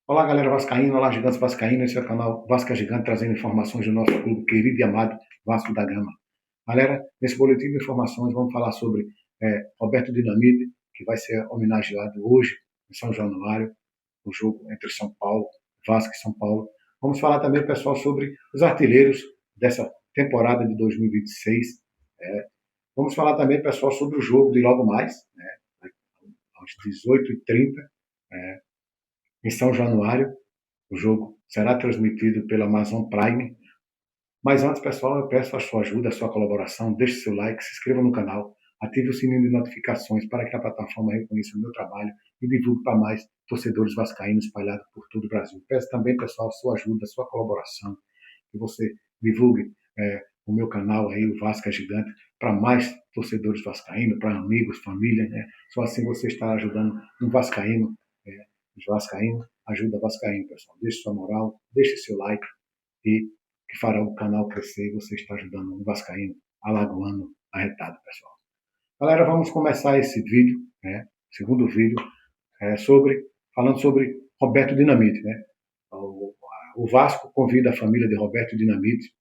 Olá, galera vascaína, olá, gigantes vascaínos, esse é o canal Vasca Gigante, trazendo informações do nosso clube querido e amado Vasco da Gama. Galera, nesse boletim de informações vamos falar sobre Roberto Dinamite, que vai ser homenageado hoje em São Januário, o jogo entre São Paulo, Vasco e São Paulo. Vamos falar também, pessoal, sobre os artilheiros dessa temporada de 2026. Vamos falar também, pessoal, sobre o jogo de logo mais, às 18h30, em São Januário. O jogo será transmitido pela Amazon Prime. Mas antes, pessoal, eu peço a sua ajuda, a sua colaboração. Deixe seu like, se inscreva no canal, ative o sininho de notificações para que a plataforma reconheça o meu trabalho e divulgue para mais torcedores vascaínos espalhados por todo o Brasil. Peço também, pessoal, a sua ajuda, a sua colaboração, que você divulgue o meu canal aí, o Vasca Gigante, para mais torcedores vascaínos, para amigos, família, né? Só assim você estará ajudando um vascaíno, os vascaínos, ajuda vascaíno, pessoal. Deixe sua moral, deixe seu like e que fará o canal crescer e você está ajudando um vascaíno, alagoano, arretado, pessoal. Galera, vamos começar esse vídeo, segundo vídeo, falando sobre Roberto Dinamite, O Vasco convida a família de Roberto Dinamite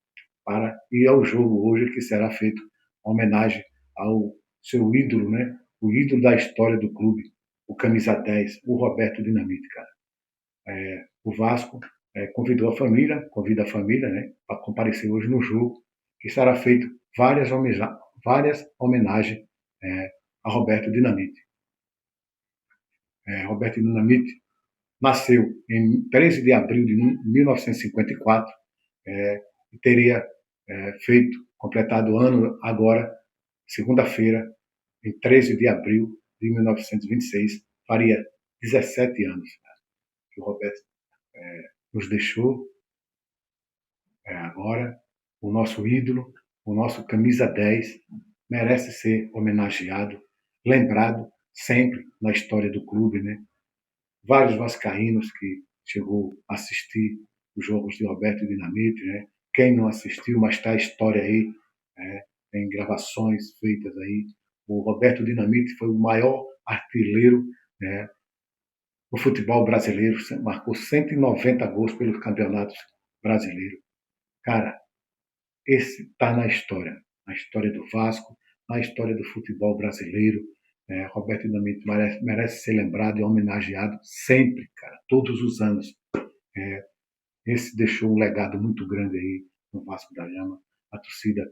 para ir ao jogo hoje, que será feito uma homenagem ao seu ídolo, o ídolo da história do clube, o camisa 10, o Roberto Dinamite, cara. O Vasco convida a família, para comparecer hoje no jogo, que será feito várias homenagens a Roberto Dinamite. Roberto Dinamite nasceu em 13 de abril de 1954 e teria completado o ano agora, segunda-feira, em 13 de abril de 1926, faria 17 anos que o Roberto nos deixou. Agora, o nosso ídolo, o nosso camisa 10, merece ser homenageado, lembrado sempre na história do clube, Vários vascaínos que chegou a assistir os jogos de Roberto Dinamite, Quem não assistiu, mas está a história aí, tem gravações feitas aí. O Roberto Dinamite foi o maior artilheiro, no futebol brasileiro, marcou 190 gols pelos campeonatos brasileiros. Cara, esse está na história do Vasco, na história do futebol brasileiro. Roberto Dinamite merece ser lembrado e homenageado sempre, cara, todos os anos. Esse deixou um legado muito grande aí no Vasco da Gama. A torcida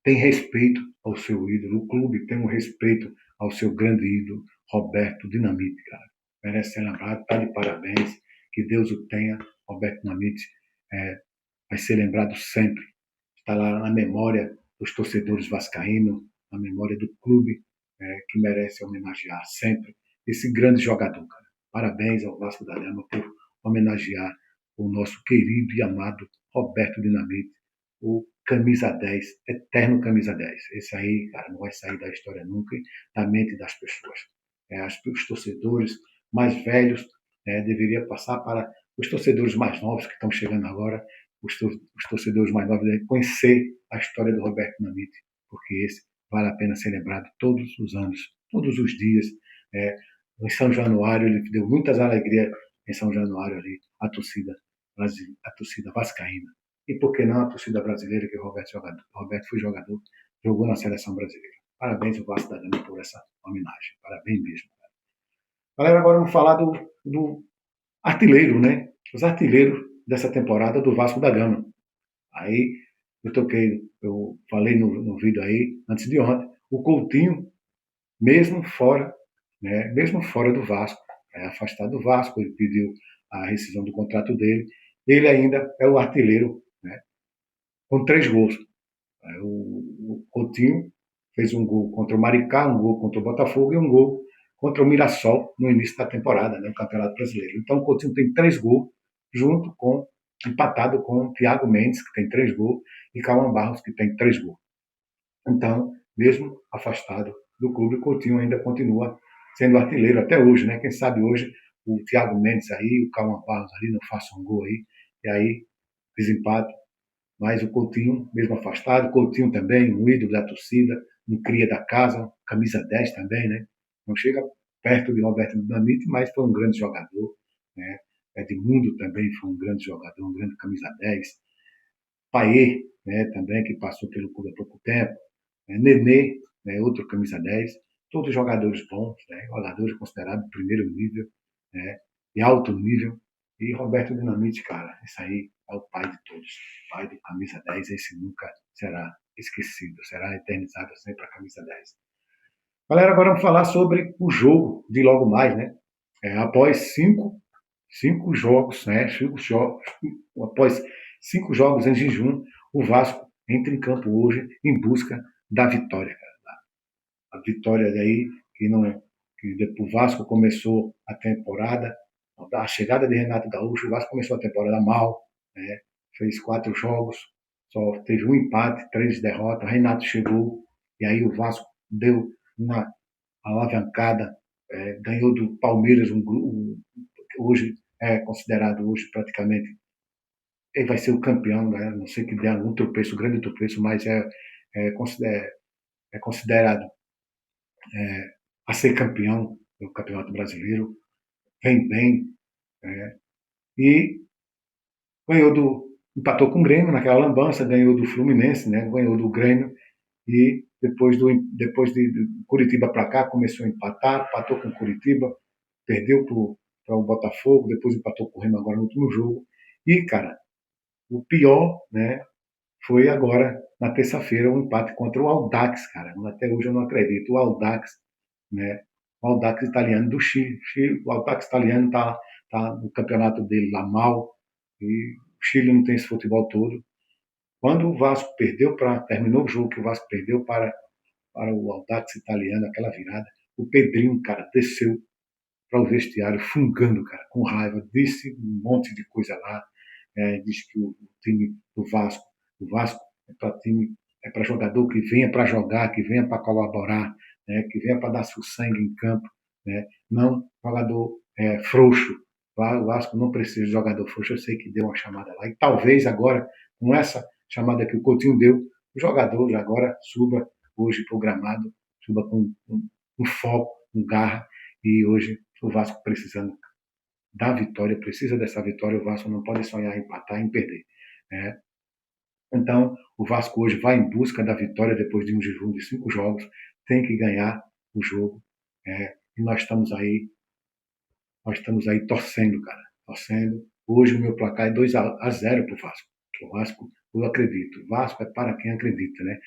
tem respeito ao seu ídolo, o clube tem um respeito ao seu grande ídolo, Roberto Dinamite, cara. Merece ser lembrado, está de parabéns, que Deus o tenha. Roberto Dinamite vai ser lembrado sempre. Está lá na memória dos torcedores vascaínos, na memória do clube, que merece homenagear sempre esse grande jogador, cara. Parabéns ao Vasco da Gama por homenagear o nosso querido e amado Roberto Dinamite, o camisa 10, eterno camisa 10. Esse aí, cara, não vai sair da história nunca, da mente das pessoas. Os torcedores mais velhos deveria passar para os torcedores mais novos que estão chegando agora, os torcedores mais novos devem conhecer a história do Roberto Dinamite, porque esse vale a pena ser lembrado todos os anos, todos os dias. Em São Januário, ele deu muitas alegrias em São Januário ali, a torcida vascaína. E por que não a torcida brasileira, que o Roberto foi jogador, jogou na seleção brasileira. Parabéns ao Vasco da Gama por essa homenagem. Parabéns mesmo. Galera, agora vamos falar do artilheiro, Os artilheiros dessa temporada do Vasco da Gama. Aí eu falei no vídeo aí, antes de ontem, o Coutinho, mesmo fora do Vasco, afastado do Vasco, ele pediu a rescisão do contrato dele, ele ainda é o artilheiro, com 3 gols. O Coutinho fez um gol contra o Maricá, um gol contra o Botafogo e um gol contra o Mirassol no início da temporada, no Campeonato Brasileiro. Então o Coutinho tem 3 gols, empatado com o Thiago Mendes, que tem 3 gols, e Cauã Barros, que tem 3 gols. Então, mesmo afastado do clube, o Coutinho ainda continua sendo artilheiro até hoje, Quem sabe hoje o Thiago Mendes aí, o Cauã Barros ali não faça um gol aí, e aí desempate. Mas o Coutinho, mesmo afastado, o Coutinho também, um ídolo da torcida, um cria da casa, camisa 10 também, Não chega perto de Roberto Dinamite, mas foi um grande jogador, Edmundo também foi um grande jogador, um grande camisa 10. Paê, né, também, que passou pelo clube há pouco tempo. Nenê, né, outro camisa 10. Todos jogadores bons, né, jogadores considerados primeiro nível, né, e alto nível. E Roberto Dinamite, cara, esse aí é o pai de todos. O pai do camisa 10, esse nunca será esquecido, será eternizado sempre a camisa 10. Galera, agora vamos falar sobre o jogo de logo mais, né? Após cinco jogos, né? Após 5 jogos em jejum, o Vasco entra em campo hoje em busca da vitória, cara. A vitória daí que não é que o Vasco começou a temporada, a chegada de Renato Gaúcho, o Vasco começou a temporada mal, né? Fez 4 jogos, só teve um empate, 3 derrotas. Renato chegou e aí o Vasco deu uma alavancada, ganhou do Palmeiras hoje é considerado hoje praticamente ele vai ser o campeão, né? Não sei que der um tropeço, um grande tropeço, mas é considerado a ser campeão do Campeonato Brasileiro, vem bem, é, e empatou com o Grêmio naquela lambança, ganhou do Fluminense, né? Ganhou do Grêmio, e depois de Curitiba para cá começou a empatar, empatou com o Curitiba, perdeu para o Botafogo, depois empatou com o Remo agora no último jogo. E, cara, o pior, né, foi agora, na terça-feira, um empate contra o Audax, cara. Até hoje eu não acredito. O Audax, né? O Audax italiano do Chile. O Audax italiano tá no campeonato dele lá mal. E o Chile não tem esse futebol todo. Quando o Vasco terminou o jogo que o Vasco perdeu para o Audax italiano, aquela virada, o Pedrinho, cara, desceu para o vestiário fungando, cara, com raiva, disse um monte de coisa lá, disse que o time do Vasco, o Vasco é para time, é para jogador que venha para jogar, que venha para colaborar, né, que venha para dar seu sangue em campo, né, não jogador frouxo. O Vasco não precisa de jogador frouxo, eu sei que deu uma chamada lá, e talvez agora, com essa chamada que o Coutinho deu, o jogador agora suba hoje programado, suba com foco, com garra, e hoje o Vasco precisando da vitória, precisa dessa vitória, o Vasco não pode sonhar em empatar, em perder. Né? Então, o Vasco hoje vai em busca da vitória depois de um jejum de 5 jogos, tem que ganhar o jogo, e nós estamos aí torcendo, cara, torcendo. Hoje o meu placar é 2-0 para o Vasco. O Vasco, eu acredito. O Vasco é para quem acredita, né?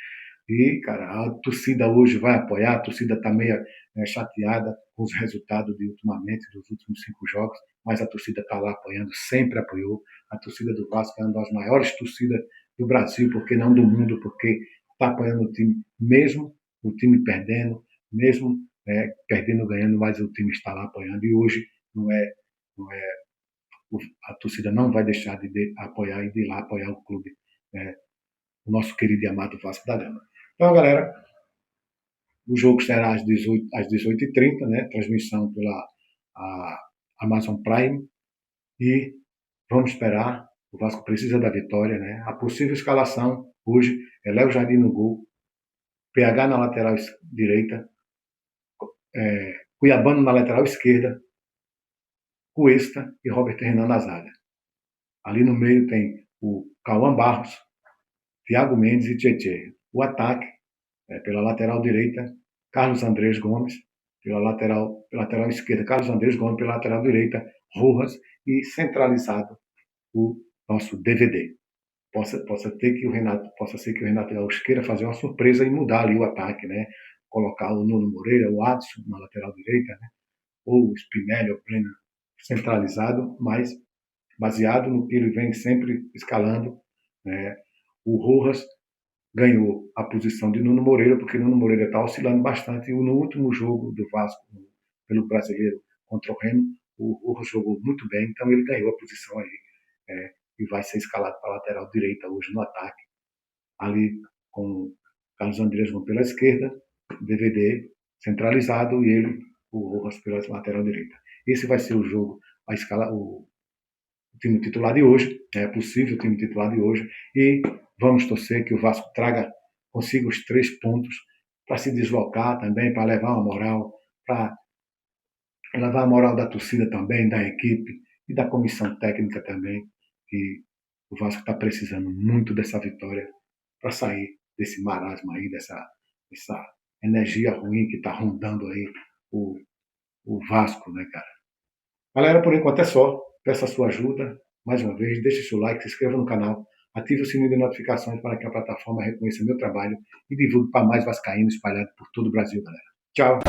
E, cara, a torcida hoje vai apoiar, a torcida está meio chateada com os resultados de ultimamente, dos últimos 5 jogos, mas a torcida está lá apoiando, sempre apoiou. A torcida do Vasco é uma das maiores torcidas do Brasil, porque não do mundo, porque está apoiando o time, mesmo o time perdendo, mesmo perdendo, ganhando, mas o time está lá apoiando. E hoje não é, não é a torcida não vai deixar de apoiar e de ir lá apoiar o clube, o nosso querido e amado Vasco da Gama. Então, galera, o jogo será às 18h30, né? Transmissão pela Amazon Prime. E vamos esperar. O Vasco precisa da vitória, né? A possível escalação hoje é Léo Jardim no gol, PH na lateral direita, Cuiabano na lateral esquerda, Cuesta e Robert Renan na zaga. Ali no meio tem o Cauã Barros, Thiago Mendes e Tietê. O ataque pela lateral direita, Carlos Andrés Gomes, pela lateral esquerda, Carlos Andrés Gomes, pela lateral direita, Rojas, e centralizado o nosso DVD. Possa ser que o Renato Gaúcho queira fazer uma surpresa e mudar ali o ataque, né? Colocar o Nuno Moreira, o Adson na lateral direita, né? Ou o Spinelli, ou o Plena centralizado, mas baseado no que ele vem sempre escalando, né? O Rojas ganhou a posição de Nuno Moreira, porque Nuno Moreira está oscilando bastante. E no último jogo do Vasco, pelo Brasileiro, contra o Remo, o Rojas jogou muito bem, então ele ganhou a posição aí. E vai ser escalado para a lateral direita hoje no ataque, ali com Carlos Andrés pela esquerda, DVD centralizado e ele, o Rojas, pela lateral direita. Esse vai ser o jogo, a escala, o time titular de hoje, é possível o time titular de hoje, e vamos torcer que o Vasco consiga os 3 pontos para se deslocar também, para levar uma moral, para levar a moral da torcida também, da equipe, e da comissão técnica também, que o Vasco está precisando muito dessa vitória para sair desse marasmo aí, dessa energia ruim que está rondando aí o, o Vasco, né, cara? Galera, por enquanto é só. Peço a sua ajuda. Mais uma vez, deixe seu like, se inscreva no canal, ative o sininho de notificações para que a plataforma reconheça meu trabalho e divulgue para mais vascaínos espalhados por todo o Brasil, galera. Tchau!